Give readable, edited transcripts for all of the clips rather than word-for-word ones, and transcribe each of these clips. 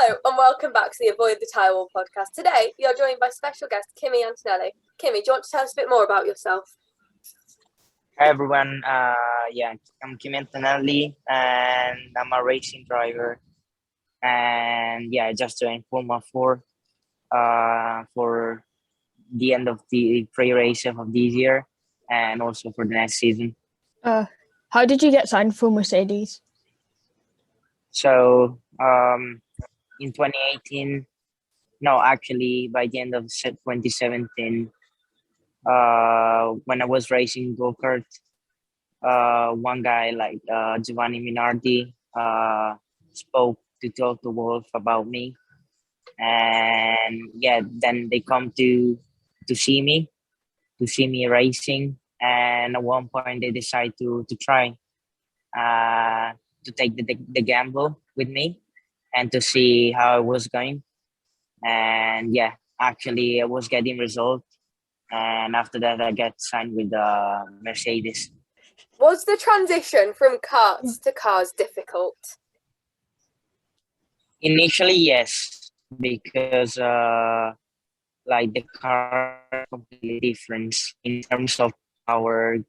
Hello and welcome back to the Avoid the Tyrewall podcast. Today you're joined by special guest Kimi Antonelli. Kimi, do you want to tell us a bit more about yourself? Hi everyone, I'm Kimi Antonelli and I'm a racing driver. And I just joined Formula 4 for the end of the pre-race of this year and also for the next season. How did you get signed for Mercedes? So in 2018, by the end of 2017, when I was racing go-kart, one guy like Giovanni Minardi spoke to Toto Wolff about me, and then they come to see me racing, and at one point they decide to try to take the gamble with me and to see how it was going. And actually I was getting results, and after that I got signed with Mercedes. Was the transition from karts to cars difficult? Initially, yes, because the car is completely different in terms of power,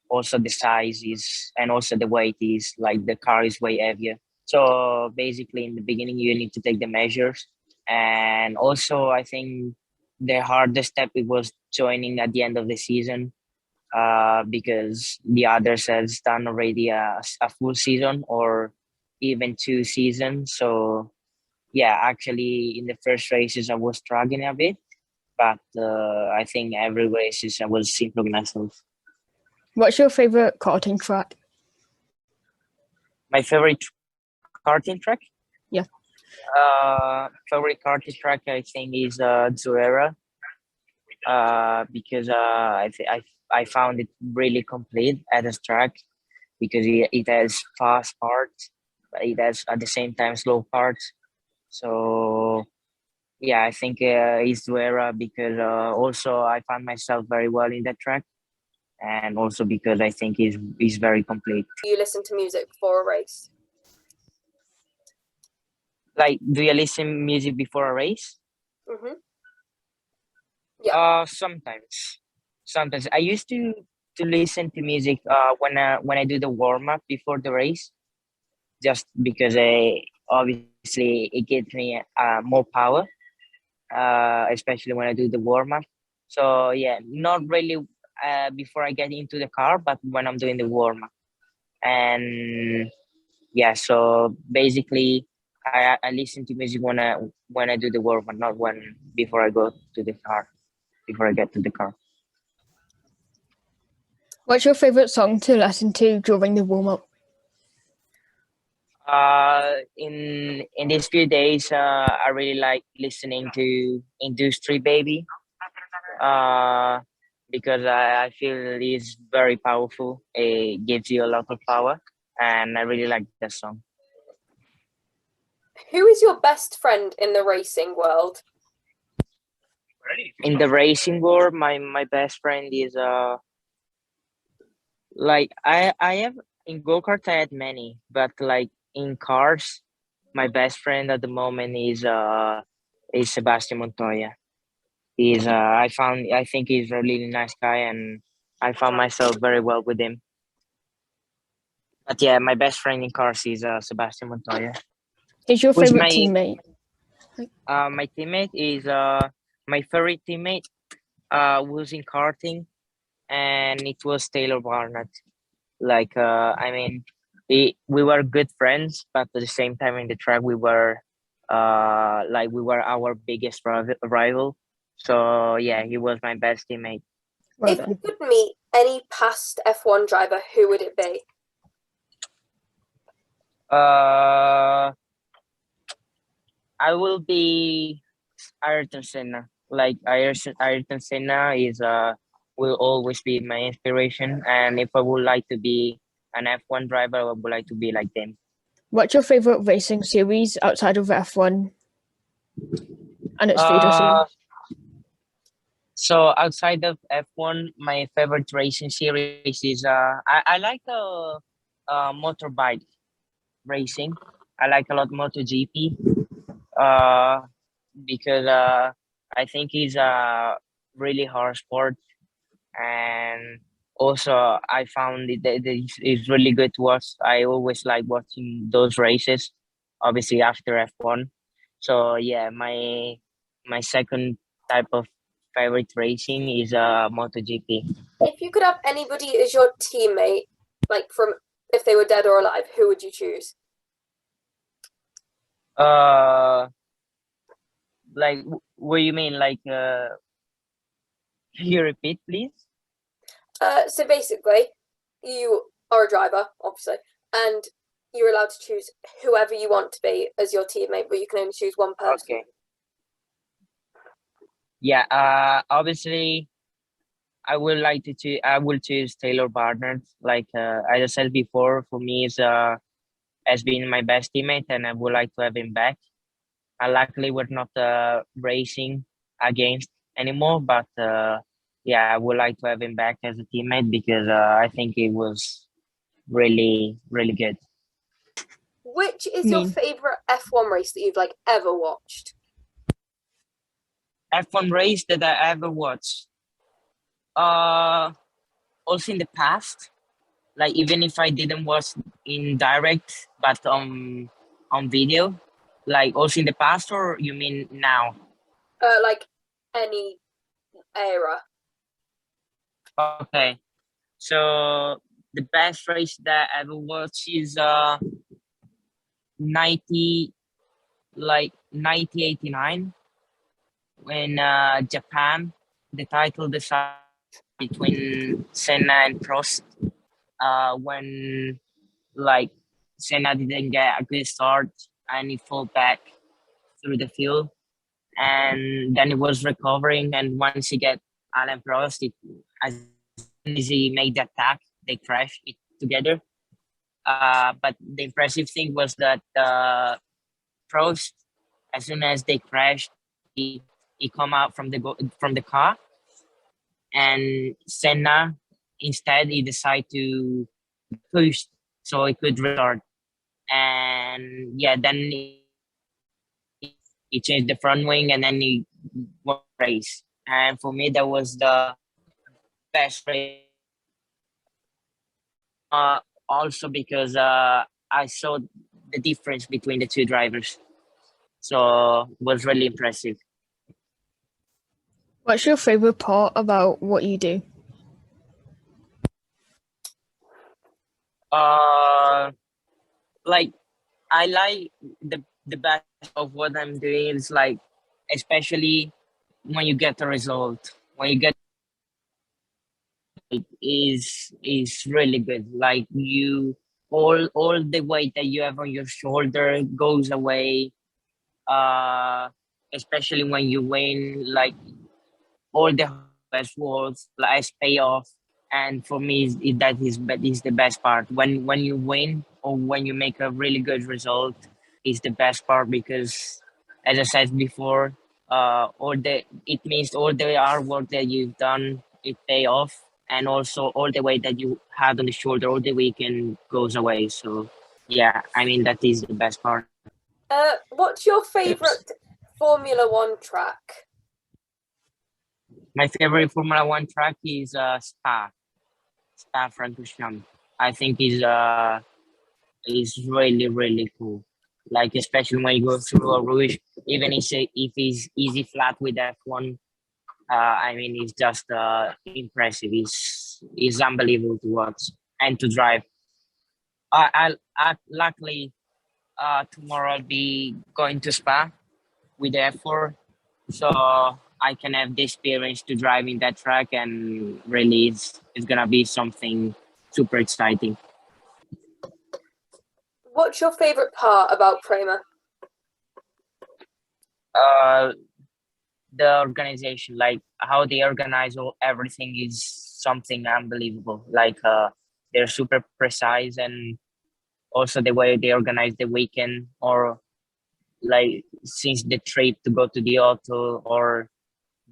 also the size is, and also the weight is, like the car is way heavier. So basically in the beginning you need to take the measures, and also I think the hardest step it was joining at the end of the season, because the others has done already a full season or even 2 seasons. So actually in the first races I was struggling a bit, but I think every races I was improving myself. What's your favorite karting track? My favorite karting track? Yeah. Favorite karting track I think is Tyre, because I found it really complete as a track, because it has fast parts, but it has at the same time slow parts. So I think it's Tyre because also I found myself very well in that track, and also because I think it's very complete. Do you listen to music before a race? Like, do you listen music before a race? Mm-hmm. Sometimes I used to listen to music when I do the warm up before the race, just because obviously it gives me more power, especially when I do the warm up. So not really before I get into the car, but when I'm doing the warm up. And so basically I listen to music when I do the warm up, not before I go to the car, before I get to the car. What's your favorite song to listen to during the warm-up? In these few days, I really like listening to Industry Baby, because I feel it's very powerful. It gives you a lot of power, and I really like that song. Who is your best friend in the racing world? In the racing world, my best friend is I have in go-kart I had many, but like in cars, my best friend at the moment is Sebastian Montoya. I think he's a really nice guy, and I found myself very well with him. But my best friend in cars is Sebastian Montoya. Who's your favorite teammate? My teammate is my favorite teammate was in karting, and it was Taylor Barnett. We were good friends, but at the same time in the track we were our biggest rival. So he was my best teammate. Well if you could meet any past F1 driver, who would it be? I will be Ayrton Senna. Like Ayrton Senna will always be my inspiration, and if I would like to be an F1 driver, I would like to be like them. What's your favorite racing series outside of F1 and its feeder series? So outside of F1, my favorite racing series is I like motorbike racing. I like a lot MotoGP because I think it's a really hard sport, and also I found that it's really good to watch. I always like watching those races, obviously after F1. So yeah, my second type of favorite racing is MotoGP. If you could have anybody as your teammate, like from if they were dead or alive, who would you choose? Like what do you mean? Like can you repeat, please? So basically, you are a driver, obviously, and you're allowed to choose whoever you want to be as your teammate, but you can only choose one person. Okay. Yeah. Obviously, I would like to choose. I will choose Taylor Barnard. Like as I said before, for me, is has been my best teammate, and I would like to have him back. Luckily, we're not racing against anymore, but yeah, I would like to have him back as a teammate because I think he was really, really good. Which is your favorite F1 race that you've like ever watched? F1 race that I ever watched. Also in the past, like even if I didn't watch in direct, but on video, like also in the past, or you mean now? Like any era. Okay, so the best race that I ever watched is 90 like 1989 when Japan the title decided between Senna and Prost when like Senna didn't get a good start and he fell back through the field, and then he was recovering, and once he get Alan Prost, as soon as he made the attack, they crashed it together. But the impressive thing was that Prost, as soon as they crashed, he come out from the car, and Senna instead he decided to push so he could restart. And yeah, then he changed the front wing, and then he won the race. And for me, that was the best race. Also because I saw the difference between the two drivers, so it was really impressive. What's your favorite part about what you do? Like I like the best of what I'm doing is like, especially when you get the result, when you get it is really good. Like you all the weight that you have on your shoulder goes away. Uh, Especially when you win, like all the best words like pay off. And for me, is the best part when you win or when you make a really good result is the best part because, as I said before, all the it means all the hard work that you've done it pay off, and also all the weight that you had on the shoulder, all the weekend goes away. So yeah, I mean that is the best part. What's your favorite Formula One track? My favorite Formula One track is Spa Francorchamps. I think is really really cool. Like especially when you go through a rouge, even if it's easy flat with F1, I mean it's just impressive. It's unbelievable to watch and to drive. I luckily tomorrow I'll be going to Spa with the F4, so I can have the experience to drive in that track, and really it's gonna be something super exciting. What's your favorite part about Prema? The organization, like how they organize everything is something unbelievable. Like they're super precise, and also the way they organize the weekend, or like since the trip to go to the auto or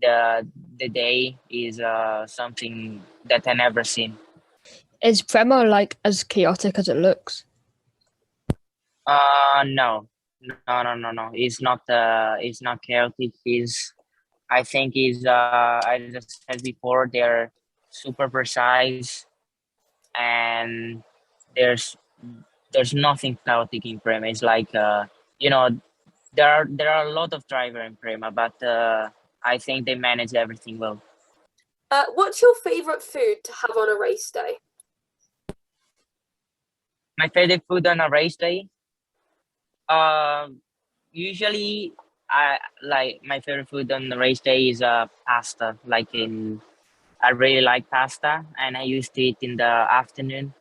the day is something that I never seen. Is Prema like as chaotic as it looks? No, no. It's not chaotic. I think as I said before, they're super precise, and there's there's nothing chaotic in Prema. It's like you know, there are a lot of driver in Prema, but I think they manage everything well. What's your favorite food to have on a race day? My favorite food on a race day. Usually I like my favorite food on the race day is pasta. I really like pasta, and I used to eat in the afternoon.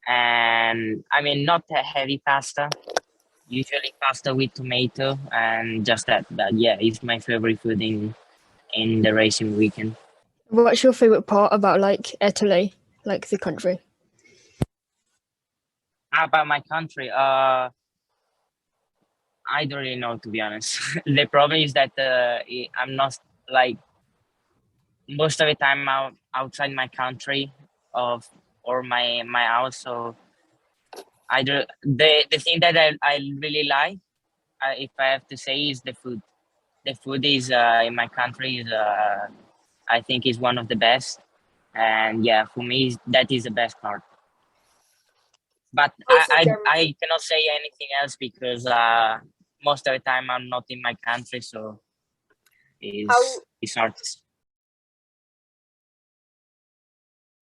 And I mean, not a heavy pasta. Usually pasta with tomato and just that. But yeah, it's my favorite food in the racing weekend. What's your favorite part about like Italy, like the country? How about my country? I don't really know, to be honest. The problem is that I'm not like most of the time outside my country of or my house. So I do the thing that I really like, if I have to say, is the food. The food is in my country is I think is one of the best, and yeah, for me that is the best part. But Also, generally. I cannot say anything else because most of the time I'm not in my country, so How it's hard to say.